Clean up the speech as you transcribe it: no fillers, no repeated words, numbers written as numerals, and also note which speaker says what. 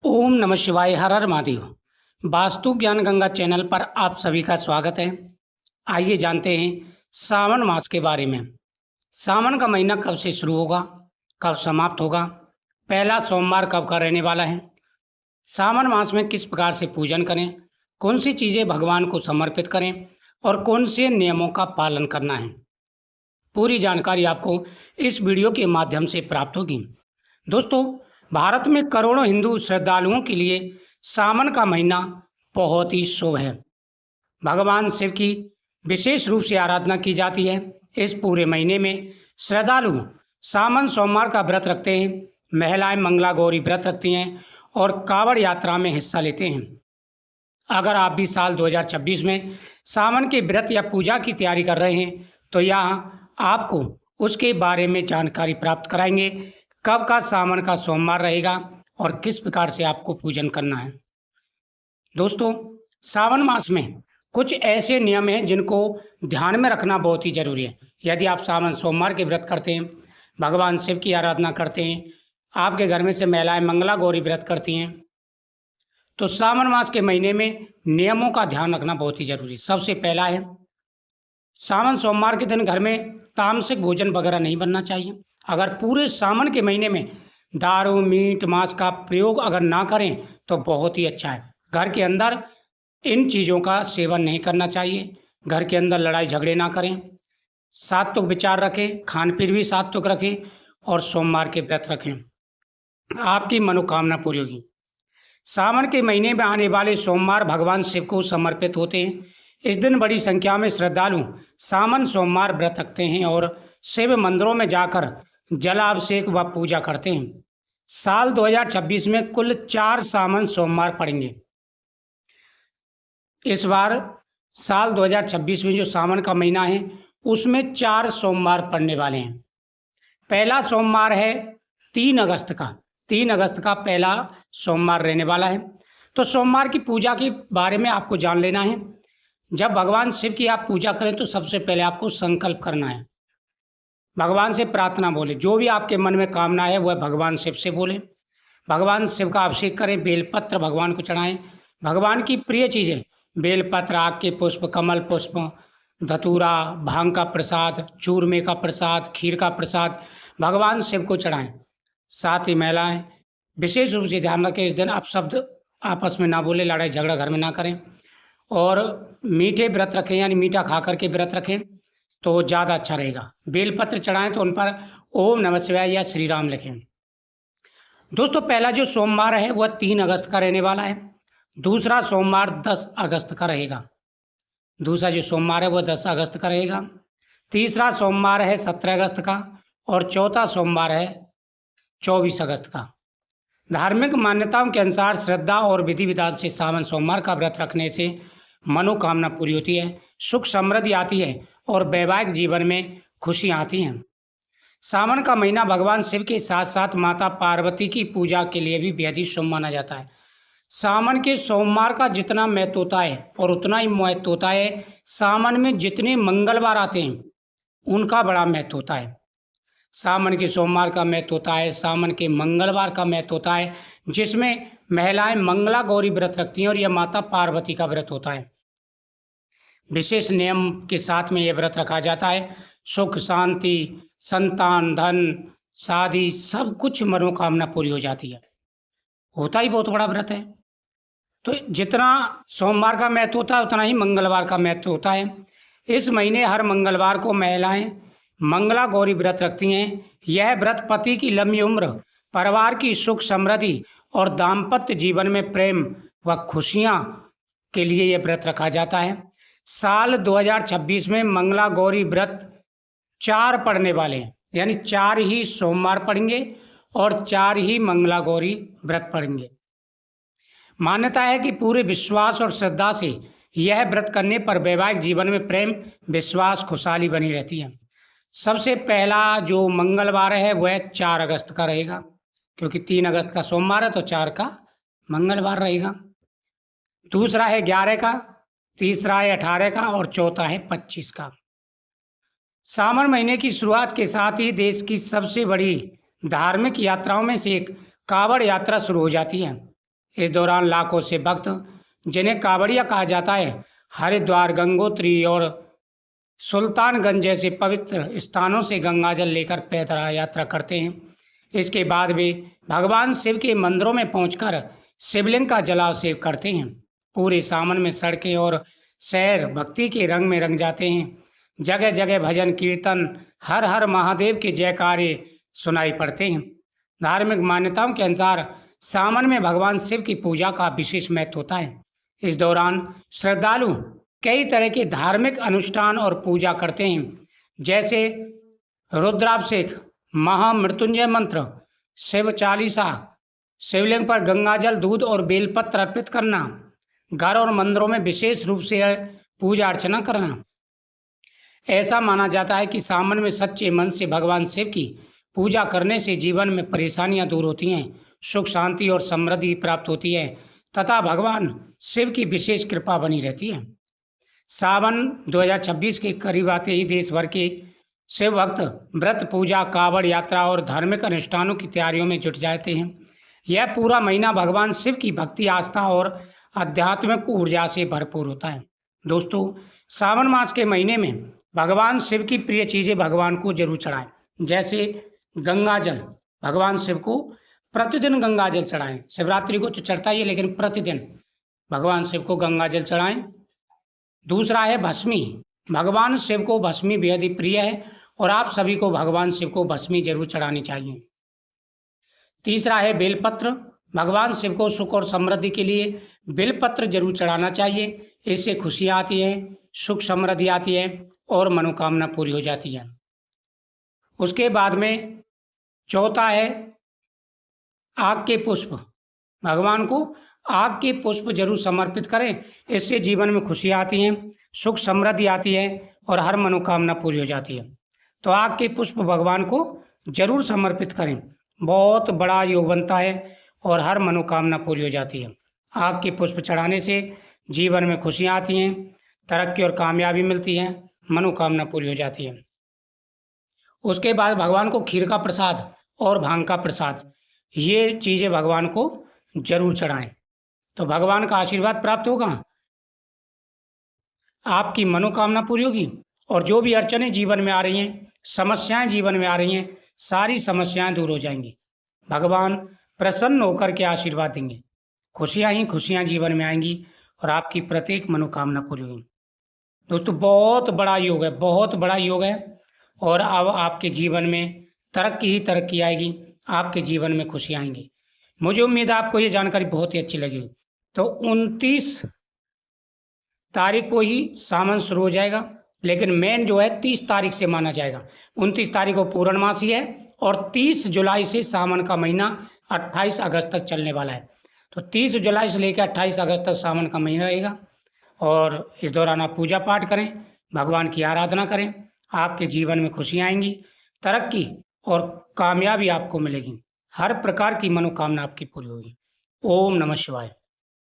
Speaker 1: ओम नमः शिवाय। हर हर महादेव। वास्तु ज्ञान गंगा चैनल पर आप सभी का स्वागत है। आइए जानते हैं सावन मास के बारे में। सावन का महीना कब से शुरू होगा, कब समाप्त होगा, पहला सोमवार कब का रहने वाला है, सावन मास में किस प्रकार से पूजन करें, कौन सी चीज़ें भगवान को समर्पित करें और कौन से नियमों का पालन करना है। पूरी जानकारी आपको इस वीडियो के माध्यम से प्राप्त होगी। दोस्तों, भारत में करोड़ों हिंदू श्रद्धालुओं के लिए सावन का महीना बहुत ही शुभ है। भगवान शिव की विशेष रूप से आराधना की जाती है। इस पूरे महीने में श्रद्धालु सावन सोमवार का व्रत रखते हैं, महिलाएं मंगला गौरी व्रत रखती हैं और कांवड़ यात्रा में हिस्सा लेते हैं। अगर आप भी साल 2026 में सावन के व्रत या पूजा की तैयारी कर रहे हैं तो यहाँ आपको उसके बारे में जानकारी प्राप्त कराएंगे। कब का सावन का सोमवार रहेगा और किस प्रकार से आपको पूजन करना है। दोस्तों, सावन मास में कुछ ऐसे नियम हैं जिनको ध्यान में रखना बहुत ही जरूरी है। यदि आप सावन सोमवार के व्रत करते हैं, भगवान शिव की आराधना करते हैं, आपके घर में से महिलाएं मंगला गौरी व्रत करती हैं, तो सावन मास के महीने में नियमों का ध्यान रखना बहुत ही जरूरी है। सबसे पहला है, सावन सोमवार के दिन घर में तामसिक भोजन वगैरह नहीं बनना चाहिए। अगर पूरे सावन के महीने में दारू मीट मांस का प्रयोग अगर ना करें तो बहुत ही अच्छा है। घर के अंदर इन चीज़ों का सेवन नहीं करना चाहिए। घर के अंदर लड़ाई झगड़े ना करें, सात्विक विचार रखें, खान पीन भी सात्विक रखें और सोमवार के व्रत रखें। आपकी मनोकामना पूरी होगी। सावन के महीने में आने वाले सोमवार भगवान शिव को समर्पित होते हैं। इस दिन बड़ी संख्या में श्रद्धालु सावन सोमवार व्रत रखते हैं और शिव मंदिरों में जाकर जलाभिषेक व पूजा करते हैं। साल 2026 में कुल 4 सावन सोमवार पड़ेंगे। इस बार साल 2026 में जो सावन का महीना है उसमें 4 सोमवार पड़ने वाले हैं। पहला सोमवार है 3 अगस्त का। 3 अगस्त का पहला सोमवार रहने वाला है। तो सोमवार की पूजा के बारे में आपको जान लेना है। जब भगवान शिव की आप पूजा करें तो सबसे पहले आपको संकल्प करना है, भगवान से प्रार्थना बोले। जो भी आपके मन में कामना है वह भगवान शिव से बोले। भगवान शिव का अभिषेक करें, बेलपत्र भगवान को चढ़ाएं। भगवान की प्रिय चीज़ें बेलपत्र, आग के पुष्प, कमल पुष्प, धतूरा, भांग का प्रसाद, चूरमे का प्रसाद, खीर का प्रसाद भगवान शिव को चढ़ाएं। साथ ही महिलाएं विशेष रूप से ध्यान रखें, इस दिन आप शब्द आपस में ना बोले, लड़ाई झगड़ा घर में ना करें और मीठे व्रत रखें, यानी मीठा खा करके व्रत रखें तो ज़्यादा अच्छा रहेगा। बेलपत्र चढ़ाएं तो उन पर ओम नमः शिवाय या श्री राम लिखें। दोस्तों, पहला जो सोमवार है वह 3 अगस्त का रहने वाला है। दूसरा सोमवार 10 अगस्त का रहेगा। दूसरा जो सोमवार है वह 10 अगस्त का रहेगा। तीसरा सोमवार है 17 अगस्त का और चौथा सोमवार है 24 अगस्त का। धार्मिक मान्यताओं के अनुसार श्रद्धा और विधि विधान से सावन सोमवार का व्रत रखने से मनोकामना पूरी होती है, सुख समृद्धि आती है और वैवाहिक जीवन में खुशियाँ आती हैं। सावन का महीना भगवान शिव के साथ साथ माता पार्वती की पूजा के लिए भी बेहद ही शुभ माना जाता है। सावन के सोमवार का जितना महत्व होता है और उतना ही महत्व होता है सावन में जितने मंगलवार आते हैं उनका बड़ा महत्व होता है। सावन के सोमवार का महत्व होता है, सावन के मंगलवार का महत्व होता है, जिसमें महिलाएं मंगला गौरी व्रत रखती हैं और यह माता पार्वती का व्रत होता है। विशेष नियम के साथ में यह व्रत रखा जाता है। सुख शांति, संतान, धन, शादी, सब कुछ मनोकामना पूरी हो जाती है। होता ही बहुत बड़ा व्रत है। तो जितना सोमवार का महत्व होता है उतना ही मंगलवार का महत्व होता है। इस महीने हर मंगलवार को महिलाएं मंगला गौरी व्रत रखती हैं। यह व्रत पति की लंबी उम्र, परिवार की सुख समृद्धि और दाम्पत्य जीवन में प्रेम व खुशियां के लिए यह व्रत रखा जाता है। साल 2026 में मंगला गौरी व्रत 4 पड़ने वाले हैं, यानी 4 ही सोमवार पड़ेंगे और 4 ही मंगला गौरी व्रत पड़ेंगे। मान्यता है कि पूरे विश्वास और श्रद्धा से यह व्रत करने पर वैवाहिक जीवन में प्रेम, विश्वास, खुशहाली बनी रहती है। सबसे पहला जो मंगलवार है वह 4 अगस्त का रहेगा, क्योंकि 3 अगस्त का सोमवार है तो 4 का मंगलवार रहेगा। दूसरा है 11 का, तीसरा है 18 का और चौथा है 25 का। सावन महीने की शुरुआत के साथ ही देश की सबसे बड़ी धार्मिक यात्राओं में से एक कांवड़ यात्रा शुरू हो जाती है। इस दौरान लाखों से भक्त, जिन्हें कांवड़िया कहा जाता है, हरिद्वार, गंगोत्री और सुल्तानगंज जैसे पवित्र स्थानों से गंगाजल लेकर पैदल यात्रा करते हैं। इसके बाद वे भगवान शिव के मंदिरों में पहुंचकर शिवलिंग का जलाभिषेक करते हैं। पूरे सावन में सड़कें और शहर भक्ति के रंग में रंग जाते हैं। जगह जगह भजन कीर्तन, हर हर महादेव के जयकारे सुनाई पड़ते हैं। धार्मिक मान्यताओं के अनुसार सावन में भगवान शिव की पूजा का विशेष महत्व होता है। इस दौरान श्रद्धालु कई तरह के धार्मिक अनुष्ठान और पूजा करते हैं, जैसे रुद्राभिषेक, महामृत्युंजय मंत्र, शिव चालीसा, शिवलिंग पर गंगाजल, दूध और बेलपत्र अर्पित करना, घर और मंदिरों में विशेष रूप से पूजा अर्चना करना। ऐसा माना जाता है कि सावन में सच्चे मन से भगवान शिव की पूजा करने से जीवन में परेशानियां दूर होती हैं, सुख शांति और समृद्धि प्राप्त होती है तथा भगवान शिव की विशेष कृपा बनी रहती है। सावन 2026 के करीब आते ही देश भर के शिव भक्त व्रत, पूजा, कांवड़ यात्रा और धार्मिक अनुष्ठानों की तैयारियों में जुट जाते हैं। यह पूरा महीना भगवान शिव की भक्ति, आस्था और आध्यात्मिक ऊर्जा से भरपूर होता है। दोस्तों, सावन मास के महीने में भगवान शिव की प्रिय चीज़ें भगवान को जरूर चढ़ाएं, जैसे गंगाजल। भगवान शिव को प्रतिदिन गंगाजल चढ़ाएं। शिवरात्रि को तो चढ़ता ही है, लेकिन प्रतिदिन भगवान शिव को गंगाजल चढ़ाएं। दूसरा है भस्मी। भगवान शिव को भस्मी बेहद ही प्रिय है और आप सभी को भगवान शिव को भस्मी जरूर चढ़ानी चाहिए। तीसरा है बेलपत्र। भगवान शिव को सुख और समृद्धि के लिए बेलपत्र जरूर चढ़ाना चाहिए। इससे खुशियाँ आती हैं, सुख समृद्धि आती है और मनोकामना पूरी हो जाती है। उसके बाद में चौथा है आग के पुष्प। भगवान को आग के पुष्प जरूर समर्पित करें। इससे जीवन में खुशियाँ आती हैं, सुख समृद्धि आती है और हर मनोकामना पूरी हो जाती है। तो आग के पुष्प भगवान को जरूर समर्पित करें। बहुत बड़ा योग बनता है और हर मनोकामना पूरी हो जाती है। आग के पुष्प चढ़ाने से जीवन में खुशियाँ आती हैं, तरक्की और कामयाबी मिलती है, मनोकामना पूरी हो जाती है। उसके बाद भगवान को खीर का प्रसाद और भांग का प्रसाद, ये चीज़ें भगवान को जरूर चढ़ाएं, तो भगवान का आशीर्वाद प्राप्त होगा, आपकी मनोकामना पूरी होगी और जो भी अड़चनें जीवन में आ रही हैं, समस्याएं जीवन में आ रही हैं, सारी समस्याएं दूर हो जाएंगी। भगवान प्रसन्न होकर के आशीर्वाद देंगे। खुशियां ही खुशियां जीवन में आएंगी और आपकी प्रत्येक मनोकामना पूरी होगी। दोस्तों, बहुत बड़ा योग है, बहुत बड़ा योग है और अब आपके जीवन में तरक्की ही तरक्की आएगी, आपके जीवन में खुशी आएंगी। मुझे उम्मीद है आपको ये जानकारी बहुत ही अच्छी लगी। तो 29 तारीख को ही सावन शुरू हो जाएगा, लेकिन मेन जो है 30 तारीख से माना जाएगा। 29 तारीख को पूर्णमासी है और 30 जुलाई से सावन का महीना 28 अगस्त तक चलने वाला है। तो 30 जुलाई से लेकर 28 अगस्त तक सावन का महीना रहेगा और इस दौरान आप पूजा पाठ करें, भगवान की आराधना करें। आपके जीवन में खुशियाँ आएंगी, तरक्की और कामयाबी आपको मिलेगी, हर प्रकार की मनोकामना आपकी पूरी होगी। ओम नमः शिवाय।